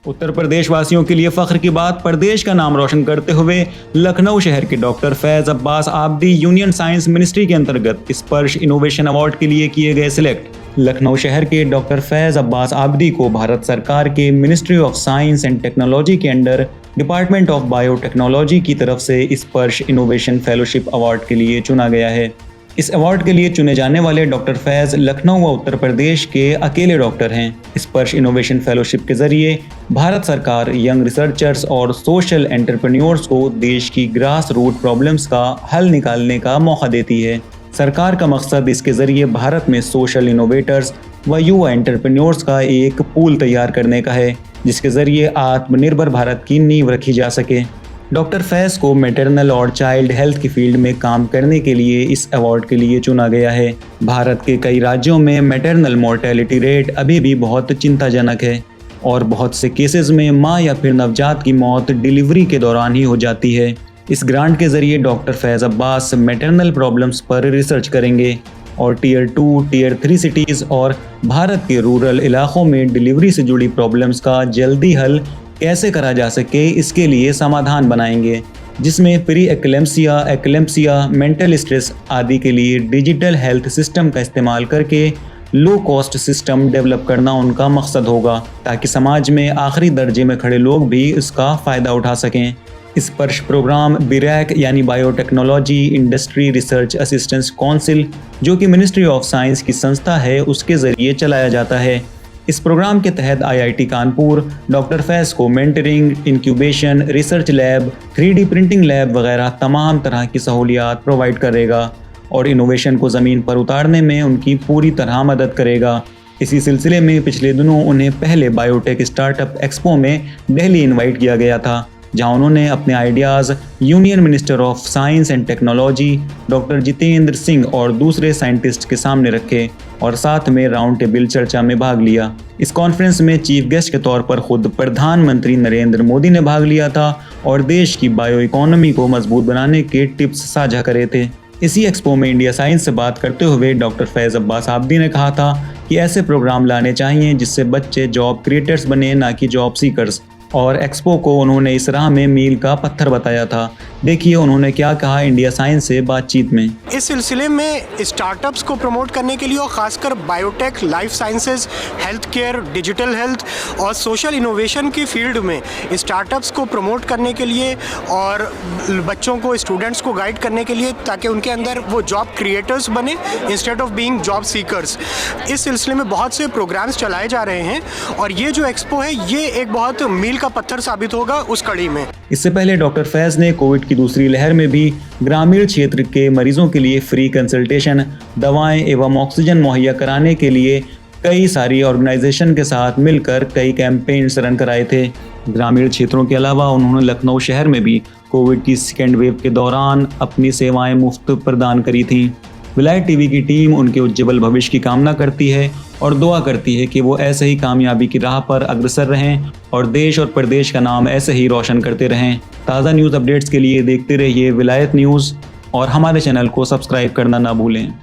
उत्तर प्रदेश वासियों के लिए फख्र की बात, प्रदेश का नाम रोशन करते हुए लखनऊ शहर के डॉक्टर फैज अब्बास आबदी यूनियन साइंस मिनिस्ट्री के अंतर्गत स्पर्श इनोवेशन अवार्ड के लिए किए गए सिलेक्ट। लखनऊ शहर के डॉक्टर फैज अब्बास आबदी को भारत सरकार के ministry of science and technology के अंडर डिपार्टमेंट ऑफ बायोटेक्नोलॉजी की तरफ से स्पर्श इनोवेशन फेलोशिप अवार्ड के लिए चुना गया है। इस अवार्ड के लिए चुने जाने वाले डॉक्टर फैज लखनऊ व उत्तर प्रदेश के अकेले डॉक्टर हैं। स्पर्श इनोवेशन फेलोशिप के जरिए भारत सरकार यंग रिसर्चर्स और सोशल एंटरप्रेन्योर्स को देश की ग्रास रूट प्रॉब्लम्स का हल निकालने का मौका देती है। सरकार का मकसद इसके जरिए भारत में सोशल इनोवेटर्स व युवा एंटरप्रेन्योर्स का एक पूल तैयार करने का है, जिसके जरिए आत्मनिर्भर भारत की नींव रखी जा सके। डॉक्टर फैज को मैटरनल और चाइल्ड हेल्थ की फील्ड में काम करने के लिए इस अवार्ड के लिए चुना गया है। भारत के कई राज्यों में मैटरनल मोर्टेलिटी रेट अभी भी बहुत चिंताजनक है और बहुत से केसेस में मां या फिर नवजात की मौत डिलीवरी के दौरान ही हो जाती है। इस ग्रांट के जरिए doctor Faiz Abbas maternal problems पर रिसर्च करेंगे और टीयर 2, टीयर 3 सिटीज़ और भारत के रूरल इलाकों में डिलीवरी से जुड़ी प्रॉब्लम्स का जल्दी हल कैसे करा जा सके इसके लिए समाधान बनाएंगे, जिसमें प्री एक्लेम्सिया, मेंटल स्ट्रेस आदि के लिए डिजिटल हेल्थ सिस्टम का इस्तेमाल करके लो कॉस्ट सिस्टम डेवलप करना उनका मकसद होगा, ताकि समाज में आखिरी दर्जे में खड़े लोग भी इसका फ़ायदा उठा सकें। स्पर्श प्रोग्राम BRAC यानी biotechnology industry research assistance council, जो कि मिनिस्ट्री ऑफ साइंस की संस्था है, उसके ज़रिए चलाया जाता है। इस प्रोग्राम के तहत IIT कानपुर डॉक्टर फैज को mentoring, incubation, research lab, 3D printing lab वगैरह तमाम तरह की सहूलियात प्रोवाइड करेगा और इनोवेशन को ज़मीन पर उतारने में उनकी पूरी तरह मदद करेगा। इसी सिलसिले में पिछले दिनों उन्हें पहले बायोटेक स्टार्टअप एक्सपो में दिल्ली इनवाइट किया गया था, जहां उन्होंने अपने ideas union minister of science and technology doctor Jitendra Singh और दूसरे साइंटिस्ट के सामने रखे और साथ में राउंड टेबल चर्चा में भाग लिया। इस कॉन्फ्रेंस में चीफ गेस्ट के तौर पर खुद प्रधानमंत्री नरेंद्र मोदी ने भाग लिया था और देश की बायो इकोनॉमी को मजबूत बनाने के टिप्स साझा करे थे। इसी एक्सपो में इंडिया साइंस से बात करते हुए डॉक्टर फैज अब्बास आबदी ने कहा था कि ऐसे प्रोग्राम लाने चाहिए जिससे बच्चे जॉब क्रिएटर्स बने, ना कि जॉब सीकर्स, और एक्सपो को उन्होंने इस राह में मील का पत्थर बताया था। देखिए उन्होंने क्या कहा इंडिया साइंस से बातचीत में। इस सिलसिले में स्टार्टअप्स को प्रमोट करने के लिए और ख़ासकर biotech, life sciences, health care, digital health और सोशल इनोवेशन की फील्ड में स्टार्टअप्स को प्रमोट करने के लिए और बच्चों को, स्टूडेंट्स को गाइड करने के लिए, ताकि उनके अंदर वो जॉब क्रिएटर्स बने instead of being job seekers. इस सिलसिले में बहुत से प्रोग्राम्स चलाए जा रहे हैं और ये जो एक्सपो है ये एक बहुत मील का पत्थर साबित होगा उस कड़ी में। इससे पहले डॉक्टर फैज ने कोविड की दूसरी लहर में भी ग्रामीण क्षेत्र के मरीजों के लिए फ्री कंसल्टेशन, दवाएं एवं ऑक्सीजन मुहैया कराने के लिए कई सारी ऑर्गेनाइजेशन के साथ मिलकर कई कैंपेन्स रन कराए थे। ग्रामीण क्षेत्रों के अलावा उन्होंने लखनऊ शहर में भी कोविड की सेकेंड वेव के दौरान अपनी सेवाएं मुफ्त प्रदान करी थीं। विलायत टीवी की टीम उनके उज्ज्वल भविष्य की कामना करती है और दुआ करती है कि वो ऐसे ही कामयाबी की राह पर अग्रसर रहें और देश और प्रदेश का नाम ऐसे ही रोशन करते रहें। ताज़ा न्यूज़ अपडेट्स के लिए देखते रहिए विलायत न्यूज़ और हमारे चैनल को सब्सक्राइब करना ना भूलें।